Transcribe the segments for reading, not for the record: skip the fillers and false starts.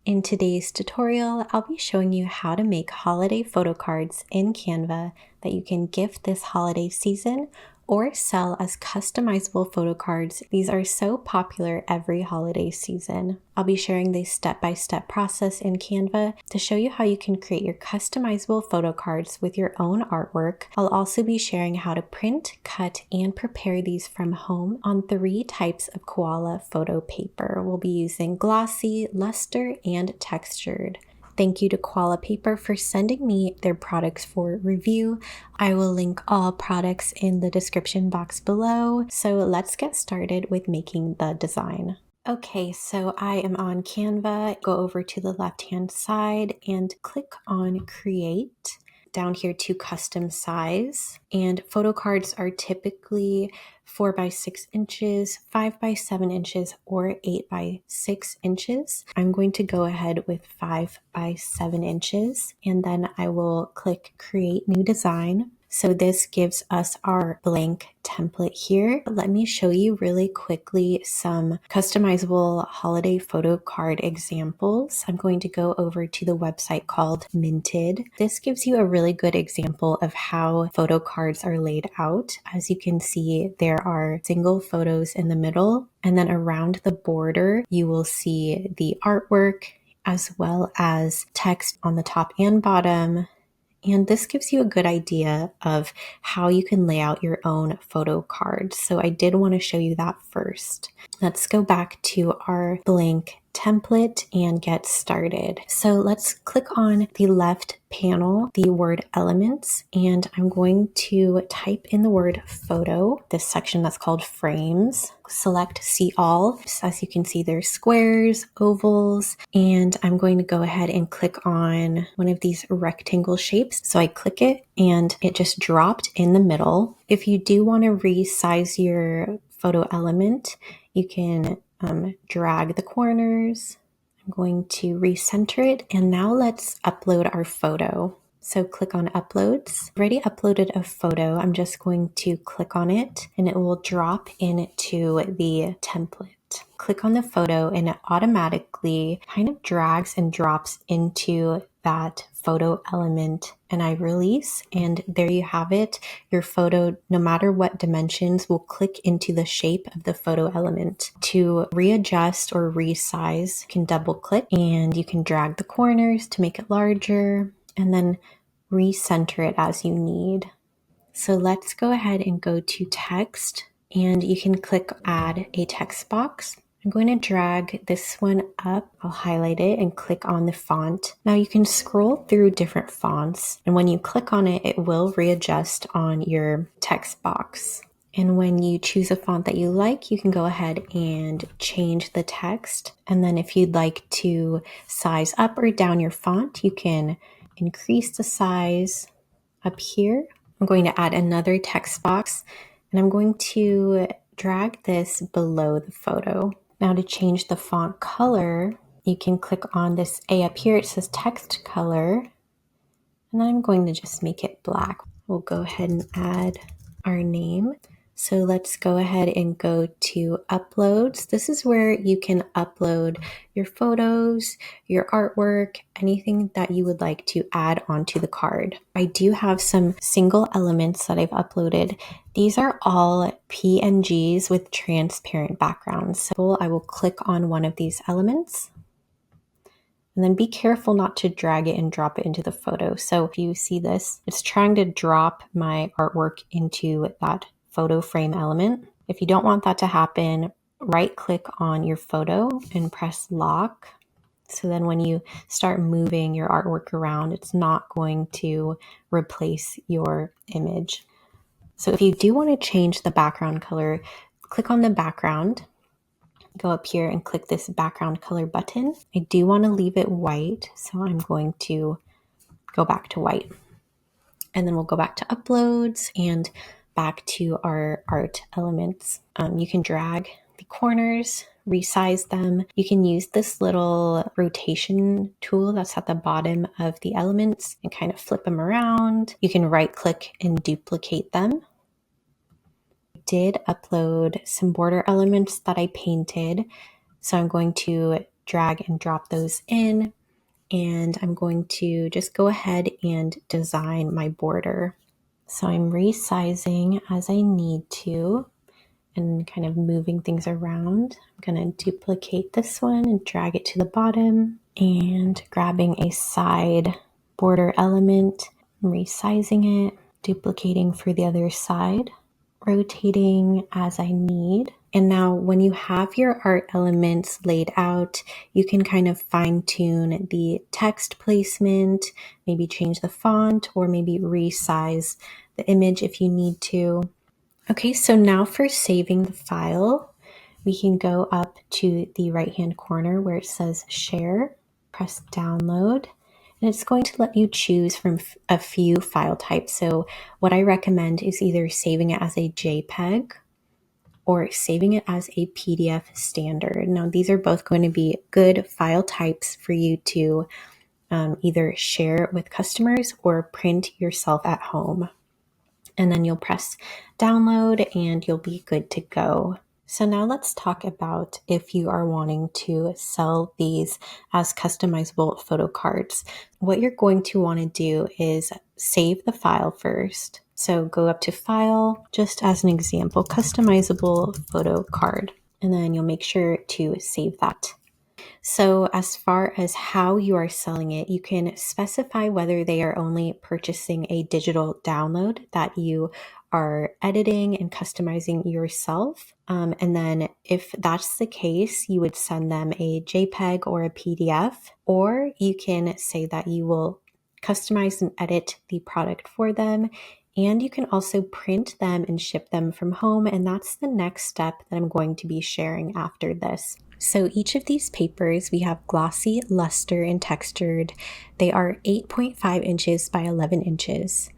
In today's tutorial, I'll be showing you how to make holiday photo cards in Canva that you can gift this holiday season or sell as customizable photo cards. These are so popular every holiday season. I'll be sharing the step-by-step process in Canva to show you how you can create your customizable photo cards with your own artwork. I'll also be sharing how to print, cut, and prepare these from home on 3 types of Koala photo paper. We'll be using glossy, luster, and textured. Thank you to Koala Paper for sending me their products for review. I will link all products in the description box below. So let's get started with making the design. Okay, so I am on Canva. Go over to the left-hand side and click on Create. Down here to custom size, and photo cards are typically 4 by 6 inches, 5 by 7 inches, or 8 by 6 inches. I'm going to go ahead with 5 by 7 inches, and then I will click Create New Design. So this gives us our blank template here. Let me show you really quickly some customizable holiday photo card examples. I'm going to go over to the website called Minted. This gives you a really good example of how photo cards are laid out. As you can see, there are single photos in the middle, and then around the border, you will see the artwork as well as text on the top and bottom. And this gives you a good idea of how you can lay out your own photo cards. So I did want to show you that first. Let's go back to our blank template and get started. So let's click on the left panel, the word elements, and I'm going to type in the word photo, this section that's called frames. Select see all. As you can see, there's squares, ovals, and I'm going to go ahead and click on one of these rectangle shapes. So I click it and it just dropped in the middle. If you do want to resize your photo element, you can drag the corners. I'm going to recenter it, and now let's upload our photo. So click on uploads. I've already uploaded a photo. I'm just going to click on it and it will drop into the template. Click on the photo and it automatically kind of drags and drops into that photo element, and I release, and there you have it. Your photo, no matter what dimensions, will click into the shape of the photo element. To readjust or resize, you can double click and you can drag the corners to make it larger and then recenter it as you need. So let's go ahead and go to text, and you can click add a text box. I'm going to drag this one up. I'll highlight it and click on the font. Now you can scroll through different fonts, and when you click on it, it will readjust on your text box. And when you choose a font that you like, you can go ahead and change the text. And then if you'd like to size up or down your font, you can increase the size up here. I'm going to add another text box, and I'm going to drag this below the photo. Now to change the font color, you can click on this A up here. It says text color, and then I'm going to just make it black. We'll go ahead and add our name. So let's go ahead and go to uploads. This is where you can upload your photos, your artwork, anything that you would like to add onto the card. I do have some single elements that I've uploaded. These are all PNGs with transparent backgrounds. So I will click on one of these elements. And then be careful not to drag it and drop it into the photo. So if you see this, it's trying to drop my artwork into that photo frame element. If you don't want that to happen, right click on your photo and press lock. So then when you start moving your artwork around, it's not going to replace your image. So if you do want to change the background color, click on the background. Go up here and click this background color button. I do want to leave it white, so I'm going to go back to white. And then we'll go back to uploads and back to our art elements. You can drag the corners, resize them. You can use this little rotation tool that's at the bottom of the elements and kind of flip them around. You can right click and duplicate them. Did upload some border elements that I painted. So I'm going to drag and drop those in, and I'm going to just go ahead and design my border. So I'm resizing as I need to and kind of moving things around. I'm going to duplicate this one and drag it to the bottom, and grabbing a side border element, resizing it, duplicating for the other side, rotating as I need. And now when you have your art elements laid out, you can kind of fine tune the text placement, maybe change the font, or maybe resize the image if you need to. Okay, so now for saving the file, we can go up to the right-hand corner where it says Share, press Download, and it's going to let you choose from a few file types. So what I recommend is either saving it as a JPEG or saving it as a PDF standard. Now, these are both going to be good file types for you to either share with customers or print yourself at home. And then you'll press download and you'll be good to go. So now let's talk about if you are wanting to sell these as customizable photo cards. What you're going to want to do is save the file first. So go up to File, just as an example, customizable photo card, and then you'll make sure to save that. So as far as how you are selling it, you can specify whether they are only purchasing a digital download that you are editing and customizing yourself. And then if that's the case, you would send them a JPEG or a PDF, or you can say that you will customize and edit the product for them. And you can also print them and ship them from home. And that's the next step that I'm going to be sharing after this. So each of these papers, we have glossy, luster, and textured. They are 8.5 inches by 11 inches.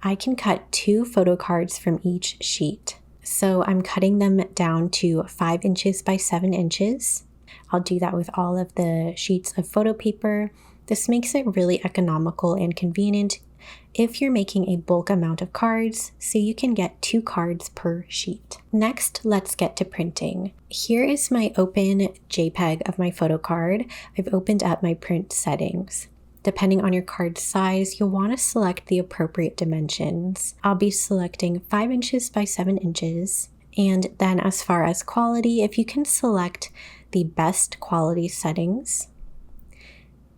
I can cut 2 photo cards from each sheet. So I'm cutting them down to 5 inches by 7 inches. I'll do that with all of the sheets of photo paper. This makes it really economical and convenient if you're making a bulk amount of cards, so you can get 2 cards per sheet. Next, let's get to printing. Here is my open JPEG of my photo card. I've opened up my print settings. Depending on your card size, you'll want to select the appropriate dimensions. I'll be selecting 5 inches by 7 inches. And then as far as quality, if you can select the best quality settings.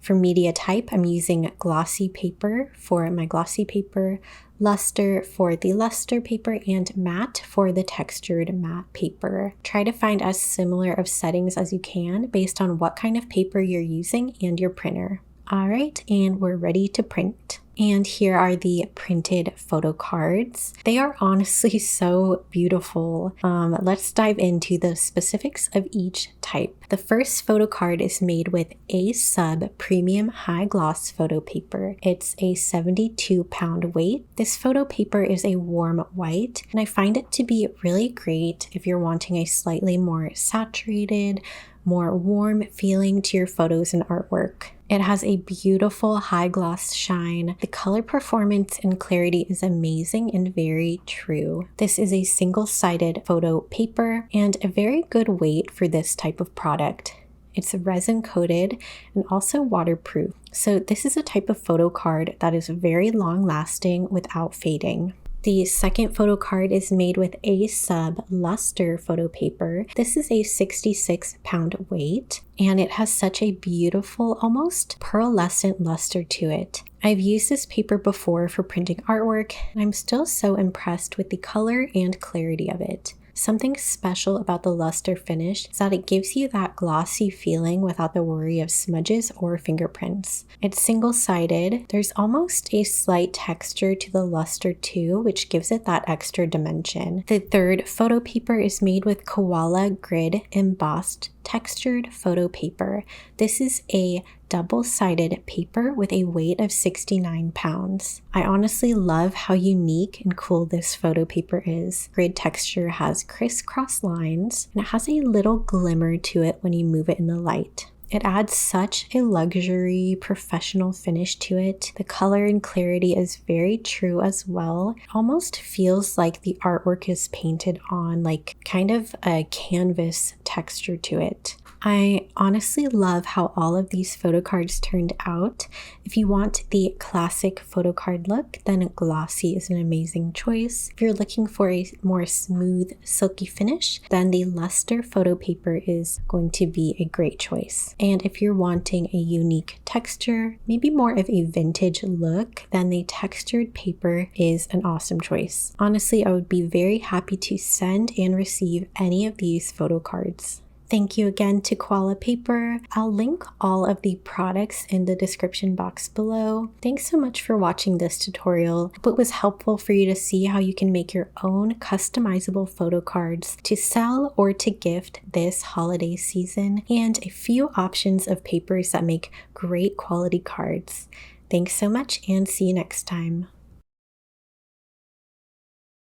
For media type, I'm using glossy paper for my glossy paper, luster for the luster paper, and matte for the textured matte paper. Try to find as similar of settings as you can based on what kind of paper you're using and your printer. All right, and we're ready to print. And here are the printed photo cards. They are honestly so beautiful. Let's dive into the specifics of each type. The first photo card is made with A-Sub Premium High Gloss Photo Paper. It's a 72-pound weight. This photo paper is a warm white, and I find it to be really great if you're wanting a slightly more saturated, more warm feeling to your photos and artwork. It has a beautiful high gloss shine. The color performance and clarity is amazing and very true. This is a single-sided photo paper and a very good weight for this type of product. It's resin coated and also waterproof. So this is a type of photo card that is very long lasting without fading. The second photo card is made with A-Sub Luster photo paper. This is a 66-pound weight, and it has such a beautiful, almost pearlescent luster to it. I've used this paper before for printing artwork, and I'm still so impressed with the color and clarity of it. Something special about the luster finish is that it gives you that glossy feeling without the worry of smudges or fingerprints. It's single-sided. There's almost a slight texture to the luster too, which gives it that extra dimension. The third photo paper is made with Koala Grid Embossed Textured Photo Paper. This is a double-sided paper with a weight of 69 pounds. I honestly love how unique and cool this photo paper is. Grid texture has crisscross lines, and it has a little glimmer to it when you move it in the light. It adds such a luxury, professional finish to it. The color and clarity is very true as well. It almost feels like the artwork is painted on, like kind of a canvas texture to it. I honestly love how all of these photo cards turned out. If you want the classic photo card look, then glossy is an amazing choice. If you're looking for a more smooth, silky finish, then the luster photo paper is going to be a great choice. And if you're wanting a unique texture, maybe more of a vintage look, then the textured paper is an awesome choice. Honestly, I would be very happy to send and receive any of these photo cards. Thank you again to Koala Paper. I'll link all of the products in the description box below. Thanks so much for watching this tutorial. I hope it was helpful for you to see how you can make your own customizable photo cards to sell or to gift this holiday season, and a few options of papers that make great quality cards. Thanks so much and see you next time.